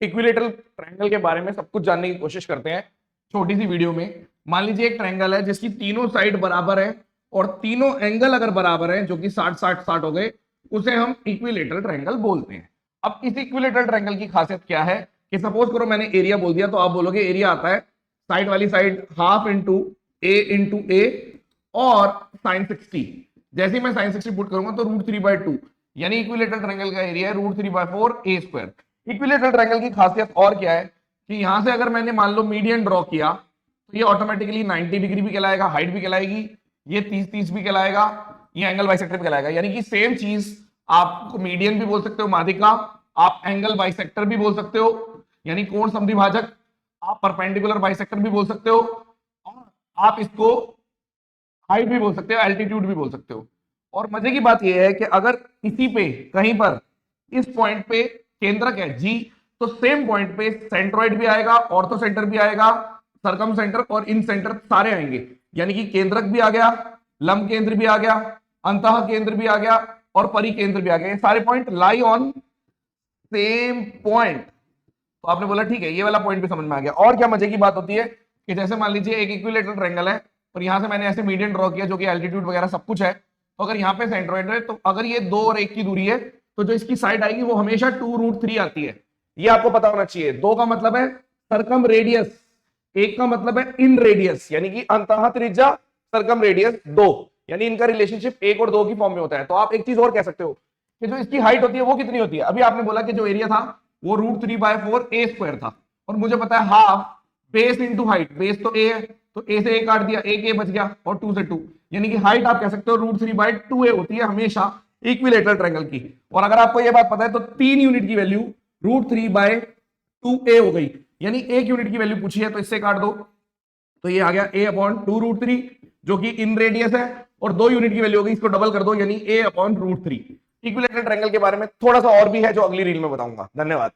Equilateral triangle के बारे में सब कुछ जानने की कोशिश करते हैं छोटी सी वीडियो में। मान लीजिए एक ट्रायंगल है जिसकी तीनों साइड बराबर है और तीनों एंगल अगर बराबर है, जो कि 60-60-60 हो गए, उसे हम इक्विलेटरल ट्रायंगल बोलते हैं। अब इस इक्विलेटरल ट्रायंगल की खासियत क्या है कि सपोज करो मैंने एरिया बोल दिया, तो आप बोलोगे एरिया आता है साइड वाली साइड हाफ इंटू ए और साइन 60। जैसे ही मैं साइन 60 पुट करूंगा तो √3/2, यानी इक्विलेटरल ट्रायंगल का एरिया है √3/4 a²। इक्विलेटरल ट्रायंगल की खासियत और क्या है कि यहां से अगर मैंने मान लो मीडियन ड्रॉ किया तो ये ऑटोमेटिकली 90 डिग्री भी कहलाएगा, हाइट भी कहलाएगी, ये 30-30 भी कहलाएगा, ये एंगल बाइसेक्टर भी कहलाएगा। यानी कि सेम चीज आप मीडियन भी बोल सकते हो माध्यिका, आप एंगल बाइसेक्टर भी बोल सकते हो यानी कोण समद्विभाजक, आप परपेंडिकुलर बाइसेक्टर भी बोल सकते हो, और आप इसको हाइट भी बोल सकते हो, एल्टीट्यूड भी बोल सकते हो। और मजे की बात यह है कि अगर इसी पे कहीं पर इस पॉइंट पे केंद्रक है जी, तो सेम पॉइंट पे सेंट्रॉइड भी आएगा, ऑर्थो सेंटर भी आएगा, सरकम सेंटर और इन सेंटर सारे आएंगे। यानी कि केंद्रक भी आ गया, लंब केंद्र भी आ गया, अंतः केंद्र भी आ गया और परिकेंद्र भी आ गया। ये सारे point lie on same point. तो आपने बोला ठीक है, ये वाला पॉइंट भी समझ में आ गया। और क्या मजे की बात होती है कि जैसे मान लीजिए एक इक्विलेटरल ट्रायंगल है और यहां से मैंने ऐसे मीडियन ड्रॉ किया जो कि एल्टीट्यूड वगैरह सब कुछ है, तो अगर यहाँ पे सेंट्रॉइड है तो अगर ये 2 और 1 की दूरी है तो जो इसकी साइड आएगी वो हमेशा 2√3 आती है। ये आपको पता होना चाहिए। 2 का मतलब है सरकम रेडियस, 1 का मतलब है इन रेडियस, यानी कि अंतः त्रिज्या सरकम रेडियस 2, यानी इनका रिलेशनशिप 1 और 2 की फॉर्म में होता है। तो आप एक चीज और कह सकते हो कि जो इसकी हाइट होती है वो कितनी होती है। अभी आपने बोला कि जो एरिया था वो √3/4 a² था, और मुझे पता है half base into height, base तो ए है तो ए से ए काट दिया, एक ए बच गया और 2 से 2, यानी कि हाइट आप कह सकते हो √3/2a होती है हमेशा इक्विलेटरल ट्रायंगल की। और अगर आपको यह बात पता है तो 3 यूनिट की वैल्यू √3/2a हो गई, यानी 1 यूनिट की वैल्यू पूछी है तो इससे काट दो, तो ये आ गया a/2√3 जो कि इन रेडियस है, और 2 यूनिट की वैल्यू होगी, इसको डबल कर दो यानी a/√3। इक्विलेटरल ट्रायंगल के बारे में थोड़ा सा और भी है जो अगली रील में बताऊंगा। धन्यवाद।